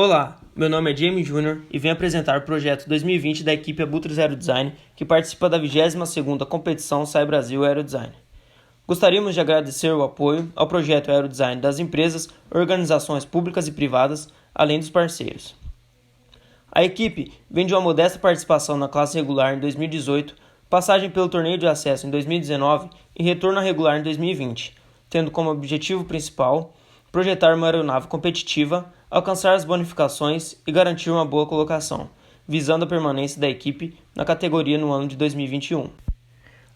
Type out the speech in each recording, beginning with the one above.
Olá, meu nome é Jamie Júnior e venho apresentar o projeto 2020 da equipe Abutres Aerodesign, que participa da 22ª competição SAI Brasil Aerodesign. Gostaríamos de agradecer o apoio ao projeto Aerodesign das empresas, organizações públicas e privadas, além dos parceiros. A equipe vem de uma modesta participação na classe regular em 2018, passagem pelo torneio de acesso em 2019 e retorno à regular em 2020, tendo como objetivo principal projetar uma aeronave competitiva, alcançar as bonificações e garantir uma boa colocação, visando a permanência da equipe na categoria no ano de 2021.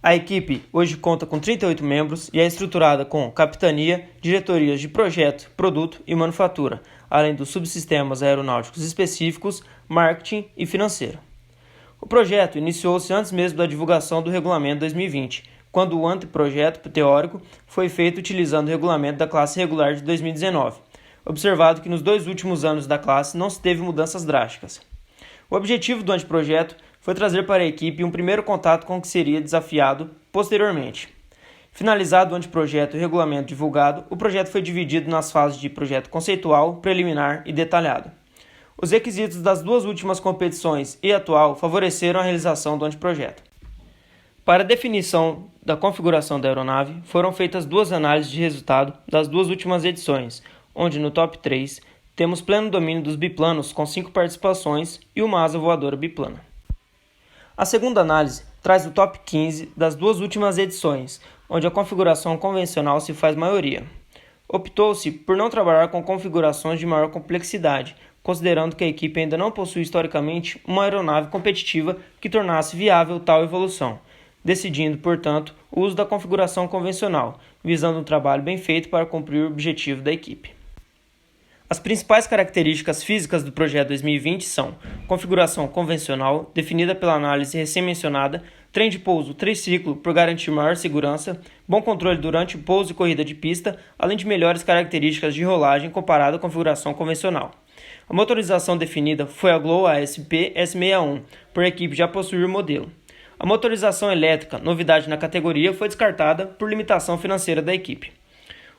A equipe hoje conta com 38 membros e é estruturada com capitania, diretorias de projeto, produto e manufatura, além dos subsistemas aeronáuticos específicos, marketing e financeiro. O projeto iniciou-se antes mesmo da divulgação do regulamento 2020, quando o anteprojeto teórico foi feito utilizando o regulamento da classe regular de 2019, observado que nos 2 últimos anos da classe não se teve mudanças drásticas. O objetivo do anteprojeto foi trazer para a equipe um primeiro contato com o que seria desafiado posteriormente. Finalizado o anteprojeto e o regulamento divulgado, o projeto foi dividido nas fases de projeto conceitual, preliminar e detalhado. Os requisitos das 2 últimas competições e atual favoreceram a realização do anteprojeto. Para a definição da configuração da aeronave, foram feitas 2 análises de resultado das 2 últimas edições, onde no top 3 temos pleno domínio dos biplanos com 5 participações e uma asa voadora biplana. A segunda análise traz o top 15 das 2 últimas edições, onde a configuração convencional se faz maioria. Optou-se por não trabalhar com configurações de maior complexidade, considerando que a equipe ainda não possui historicamente uma aeronave competitiva que tornasse viável tal evolução, decidindo, portanto, o uso da configuração convencional, visando um trabalho bem feito para cumprir o objetivo da equipe. As principais características físicas do projeto 2020 são configuração convencional, definida pela análise recém-mencionada, trem de pouso triciclo por garantir maior segurança, bom controle durante o pouso e corrida de pista, além de melhores características de rolagem comparado à configuração convencional. A motorização definida foi a Glow ASP S61, por a equipe já possuir o modelo. A motorização elétrica, novidade na categoria, foi descartada por limitação financeira da equipe.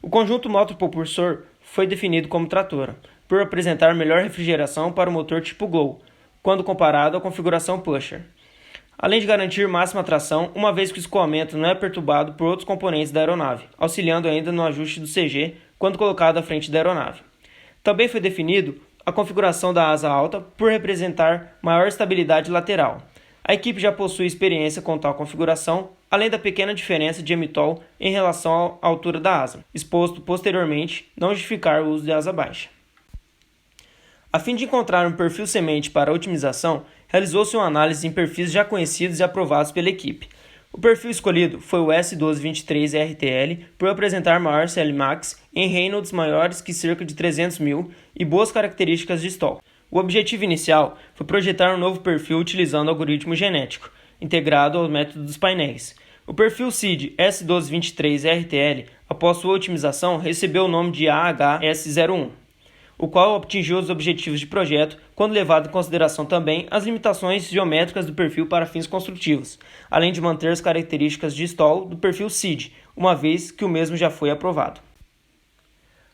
O conjunto motopropulsor foi definido como tratora, por apresentar melhor refrigeração para o motor tipo Glow, quando comparado à configuração pusher, além de garantir máxima tração, uma vez que o escoamento não é perturbado por outros componentes da aeronave, auxiliando ainda no ajuste do CG quando colocado à frente da aeronave. Também foi definido a configuração da asa alta por representar maior estabilidade lateral. A equipe já possui experiência com tal configuração, além da pequena diferença de emitol em relação à altura da asa, exposto posteriormente não justificar o uso de asa baixa. A fim de encontrar um perfil semente para otimização, realizou-se uma análise em perfis já conhecidos e aprovados pela equipe. O perfil escolhido foi o S1223 RTL por apresentar maior CLmax em Reynolds maiores que cerca de 300 mil e boas características de stall. O objetivo inicial foi projetar um novo perfil utilizando algoritmo genético, integrado ao método dos painéis. O perfil SID S1223 RTL, após sua otimização, recebeu o nome de AHS01, o qual atingiu os objetivos de projeto quando levado em consideração também as limitações geométricas do perfil para fins construtivos, além de manter as características de stall do perfil SID, uma vez que o mesmo já foi aprovado.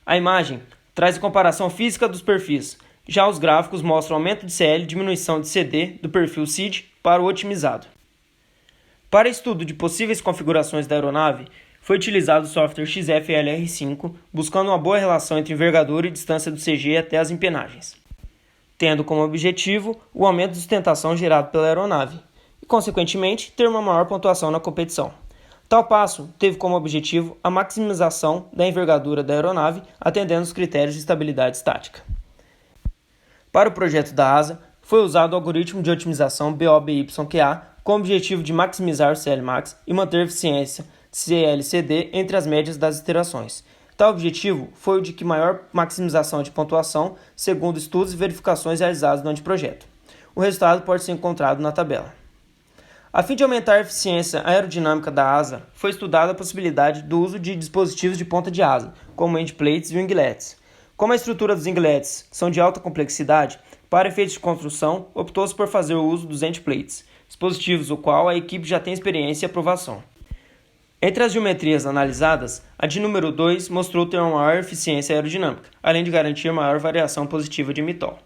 A imagem traz a comparação física dos perfis. Já os gráficos mostram aumento de CL e diminuição de CD do perfil SID para o otimizado. Para estudo de possíveis configurações da aeronave, foi utilizado o software XFLR5, buscando uma boa relação entre envergadura e distância do CG até as empenagens, tendo como objetivo o aumento de sustentação gerado pela aeronave e, consequentemente, ter uma maior pontuação na competição. Tal passo teve como objetivo a maximização da envergadura da aeronave, atendendo os critérios de estabilidade estática. Para o projeto da asa, foi usado o algoritmo de otimização BOBYQA com o objetivo de maximizar o CLmax e manter a eficiência CLCD entre as médias das iterações. Tal objetivo foi o de que maior maximização de pontuação, segundo estudos e verificações realizados no anteprojeto. O resultado pode ser encontrado na tabela. A fim de aumentar a eficiência aerodinâmica da asa, foi estudada a possibilidade do uso de dispositivos de ponta de asa, como endplates e winglets. Como a estrutura dos winglets são de alta complexidade, para efeitos de construção, optou-se por fazer o uso dos endplates, dispositivos o qual a equipe já tem experiência e aprovação. Entre as geometrias analisadas, a de número 2 mostrou ter uma maior eficiência aerodinâmica, além de garantir maior variação positiva de mitol.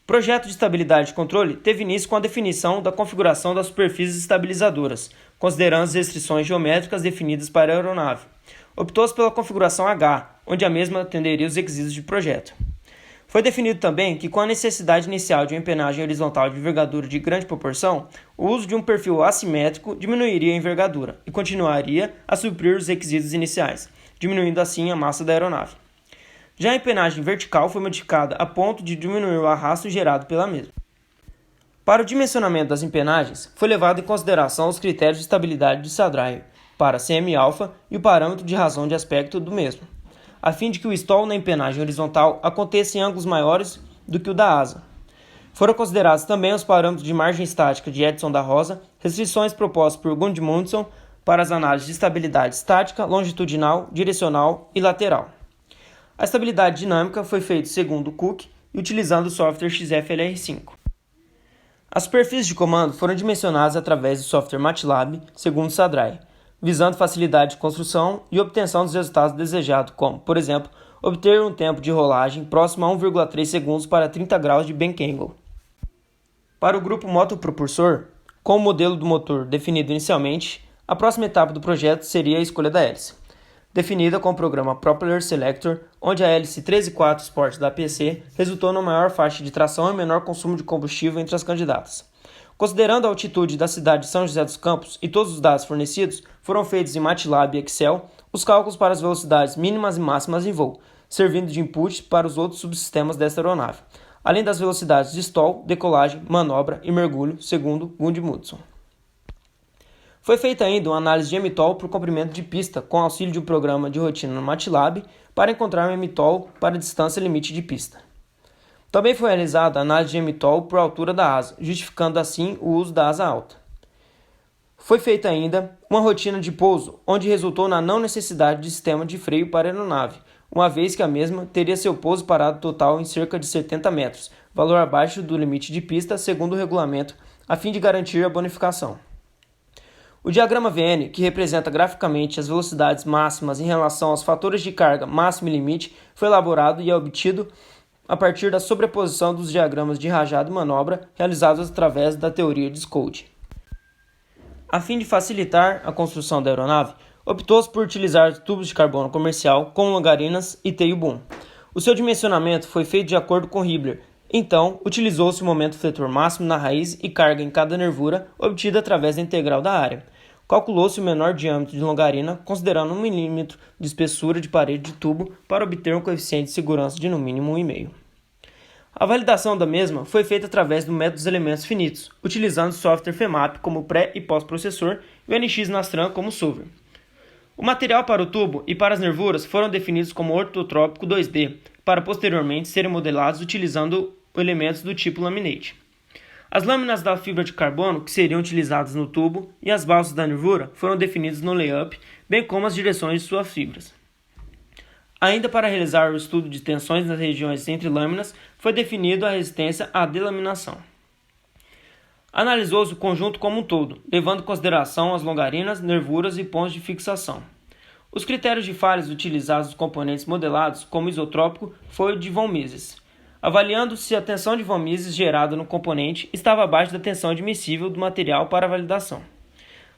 O projeto de estabilidade e controle teve início com a definição da configuração das superfícies estabilizadoras, considerando as restrições geométricas definidas para a aeronave. Optou-se pela configuração H, onde a mesma atenderia os requisitos de projeto. Foi definido também que, com a necessidade inicial de uma empenagem horizontal de envergadura de grande proporção, o uso de um perfil assimétrico diminuiria a envergadura e continuaria a suprir os requisitos iniciais, diminuindo assim a massa da aeronave. Já a empenagem vertical foi modificada a ponto de diminuir o arrasto gerado pela mesma. Para o dimensionamento das empenagens, foi levado em consideração os critérios de estabilidade de Sadraio para CM-alfa e o parâmetro de razão de aspecto do mesmo, a fim de que o stall na empenagem horizontal aconteça em ângulos maiores do que o da asa. Foram considerados também os parâmetros de margem estática de Edson da Rosa, restrições propostas por Gudmundsson para as análises de estabilidade estática, longitudinal, direcional e lateral. A estabilidade dinâmica foi feita segundo Cook e utilizando o software XFLR5. As superfícies de comando foram dimensionadas através do software MATLAB, segundo Sadrai, visando facilidade de construção e obtenção dos resultados desejados, como, por exemplo, obter um tempo de rolagem próximo a 1,3 segundos para 30 graus de bank angle. Para o grupo motopropulsor, com o modelo do motor definido inicialmente, a próxima etapa do projeto seria a escolha da hélice, definida com o programa Propeller Selector, onde a hélice 13/4 Sport da APC resultou na maior faixa de tração e menor consumo de combustível entre as candidatas. Considerando a altitude da cidade de São José dos Campos e todos os dados fornecidos, foram feitos em MATLAB e Excel os cálculos para as velocidades mínimas e máximas em voo, servindo de input para os outros subsistemas desta aeronave, além das velocidades de stall, decolagem, manobra e mergulho, segundo Gudmundsson. Foi feita ainda uma análise de MTOL por comprimento de pista com auxílio de um programa de rotina no MATLAB para encontrar um MTOL para distância limite de pista. Também foi realizada a análise de MTOL por altura da asa, justificando assim o uso da asa alta. Foi feita ainda uma rotina de pouso, onde resultou na não necessidade de sistema de freio para a aeronave, uma vez que a mesma teria seu pouso parado total em cerca de 70 metros, valor abaixo do limite de pista segundo o regulamento, a fim de garantir a bonificação. O diagrama VN, que representa graficamente as velocidades máximas em relação aos fatores de carga máximo e limite, foi elaborado e é obtido a partir da sobreposição dos diagramas de rajada e manobra realizados através da teoria de Scode. A fim de facilitar a construção da aeronave, optou-se por utilizar tubos de carbono comercial com longarinas e teio boom. O seu dimensionamento foi feito de acordo com Hibbeler, então utilizou-se o momento fletor máximo na raiz e carga em cada nervura obtida através da integral da área. Calculou-se o menor diâmetro de longarina, considerando 1 mm de espessura de parede de tubo para obter um coeficiente de segurança de no mínimo 1,5. A validação da mesma foi feita através do método dos elementos finitos, utilizando o software FEMAP como pré- e pós-processor e o NX Nastran como solver. O material para o tubo e para as nervuras foram definidos como ortotrópico 2D, para posteriormente serem modelados utilizando elementos do tipo laminate. As lâminas da fibra de carbono que seriam utilizadas no tubo e as balsas da nervura foram definidas no layup, bem como as direções de suas fibras. Ainda para realizar o estudo de tensões nas regiões entre lâminas, foi definido a resistência à delaminação. Analisou-se o conjunto como um todo, levando em consideração as longarinas, nervuras e pontos de fixação. Os critérios de falhas utilizados nos componentes modelados como isotrópico foi o de von Mises, avaliando se a tensão de von Mises gerada no componente estava abaixo da tensão admissível do material para validação.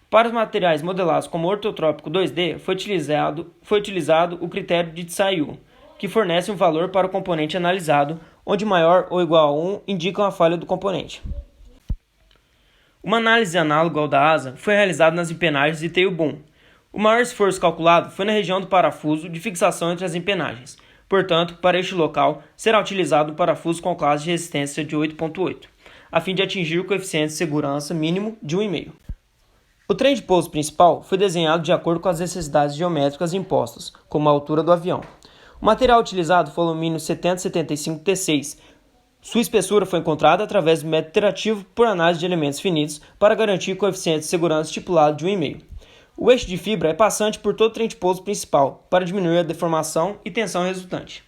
Para os materiais modelados como ortotrópico 2D, foi utilizado o critério de Tsai-Yu, que fornece um valor para o componente analisado, onde maior ou igual a 1 indicam a falha do componente. Uma análise análoga ao da asa foi realizada nas empenagens de tail boom. O maior esforço calculado foi na região do parafuso de fixação entre as empenagens. Portanto, para este local, será utilizado um parafuso com classe de resistência de 8.8, a fim de atingir o coeficiente de segurança mínimo de 1,5. O trem de pouso principal foi desenhado de acordo com as necessidades geométricas impostas, como a altura do avião. O material utilizado foi o alumínio 7075 T6. Sua espessura foi encontrada através do método iterativo por análise de elementos finitos para garantir o coeficiente de segurança estipulado de 1,5. O eixo de fibra é passante por todo o trem de pouso principal, para diminuir a deformação e tensão resultante.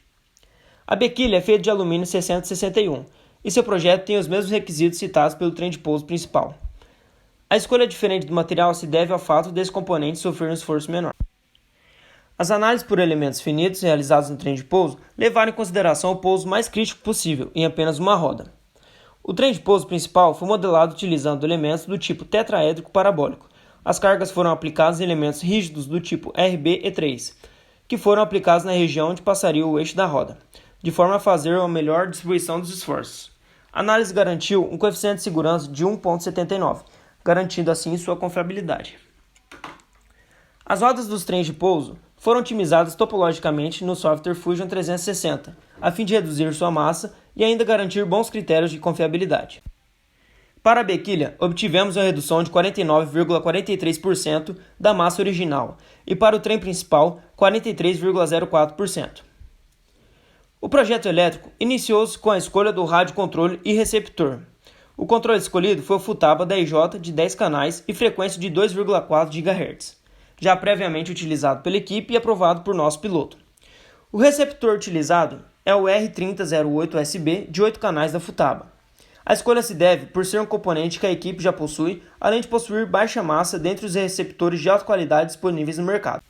A bequilha é feita de alumínio 661, e seu projeto tem os mesmos requisitos citados pelo trem de pouso principal. A escolha diferente do material se deve ao fato desse componente sofrer um esforço menor. As análises por elementos finitos realizadas no trem de pouso levaram em consideração o pouso mais crítico possível, em apenas uma roda. O trem de pouso principal foi modelado utilizando elementos do tipo tetraédrico parabólico. As cargas foram aplicadas em elementos rígidos do tipo RB-E3, que foram aplicados na região onde passaria o eixo da roda, de forma a fazer uma melhor distribuição dos esforços. A análise garantiu um coeficiente de segurança de 1,79, garantindo assim sua confiabilidade. As rodas dos trens de pouso foram otimizadas topologicamente no software Fusion 360, a fim de reduzir sua massa e ainda garantir bons critérios de confiabilidade. Para a bequilha, obtivemos uma redução de 49,43% da massa original e para o trem principal, 43,04%. O projeto elétrico iniciou-se com a escolha do rádio controle e receptor. O controle escolhido foi o Futaba DJ de 10 canais e frequência de 2,4 GHz, já previamente utilizado pela equipe e aprovado por nosso piloto. O receptor utilizado é o R3008SB de 8 canais da Futaba. A escolha se deve por ser um componente que a equipe já possui, além de possuir baixa massa dentre os receptores de alta qualidade disponíveis no mercado.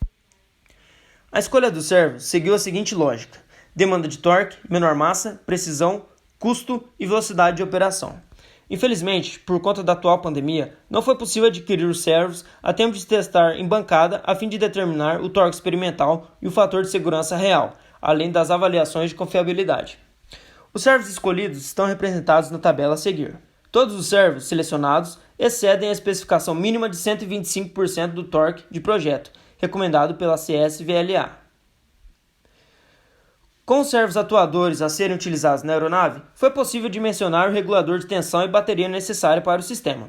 A escolha dos servos seguiu a seguinte lógica: demanda de torque, menor massa, precisão, custo e velocidade de operação. Infelizmente, por conta da atual pandemia, não foi possível adquirir os servos a tempo de testar em bancada a fim de determinar o torque experimental e o fator de segurança real, além das avaliações de confiabilidade. Os servos escolhidos estão representados na tabela a seguir. Todos os servos selecionados excedem a especificação mínima de 125% do torque de projeto, recomendado pela CSVLA. Com os servos atuadores a serem utilizados na aeronave, foi possível dimensionar o regulador de tensão e bateria necessário para o sistema.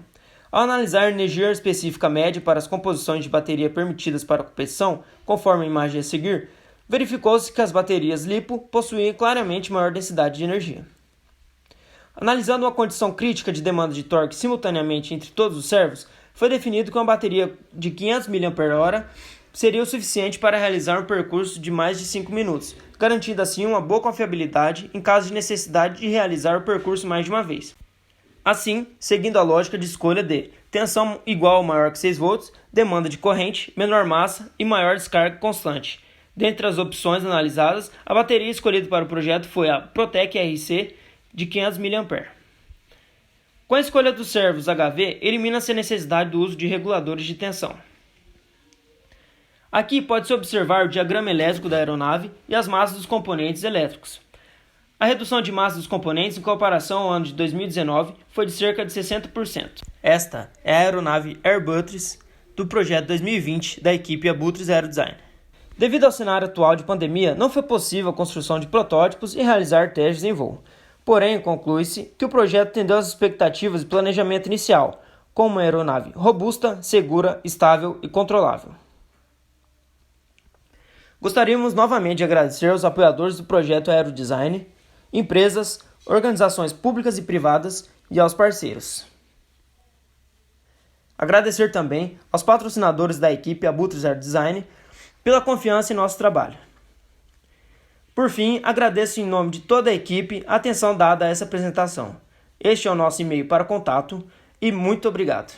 Ao analisar a energia específica média para as composições de bateria permitidas para a competição, conforme a imagem a seguir, verificou-se que as baterias LiPo possuíam claramente maior densidade de energia. Analisando uma condição crítica de demanda de torque simultaneamente entre todos os servos, foi definido que uma bateria de 500 mAh seria o suficiente para realizar um percurso de mais de 5 minutos, garantindo assim uma boa confiabilidade em caso de necessidade de realizar o percurso mais de uma vez. Assim, seguindo a lógica de escolha de tensão igual ou maior que 6 volts, demanda de corrente, menor massa e maior descarga constante. Dentre as opções analisadas, a bateria escolhida para o projeto foi a Protec RC de 500 mAh. Com a escolha dos servos HV, elimina-se a necessidade do uso de reguladores de tensão. Aqui pode-se observar o diagrama elétrico da aeronave e as massas dos componentes elétricos. A redução de massa dos componentes em comparação ao ano de 2019 foi de cerca de 60%. Esta é a aeronave Airbutrus do projeto 2020 da equipe Abutrus Aerodesign. Devido ao cenário atual de pandemia, não foi possível a construção de protótipos e realizar testes em voo. Porém, conclui-se que o projeto atendeu às expectativas e planejamento inicial, com uma aeronave robusta, segura, estável e controlável. Gostaríamos novamente de agradecer aos apoiadores do projeto Aerodesign, empresas, organizações públicas e privadas e aos parceiros. Agradecer também aos patrocinadores da equipe Abutrus Aerodesign pela confiança em nosso trabalho. Por fim, agradeço em nome de toda a equipe a atenção dada a essa apresentação. Este é o nosso e-mail para contato e muito obrigado.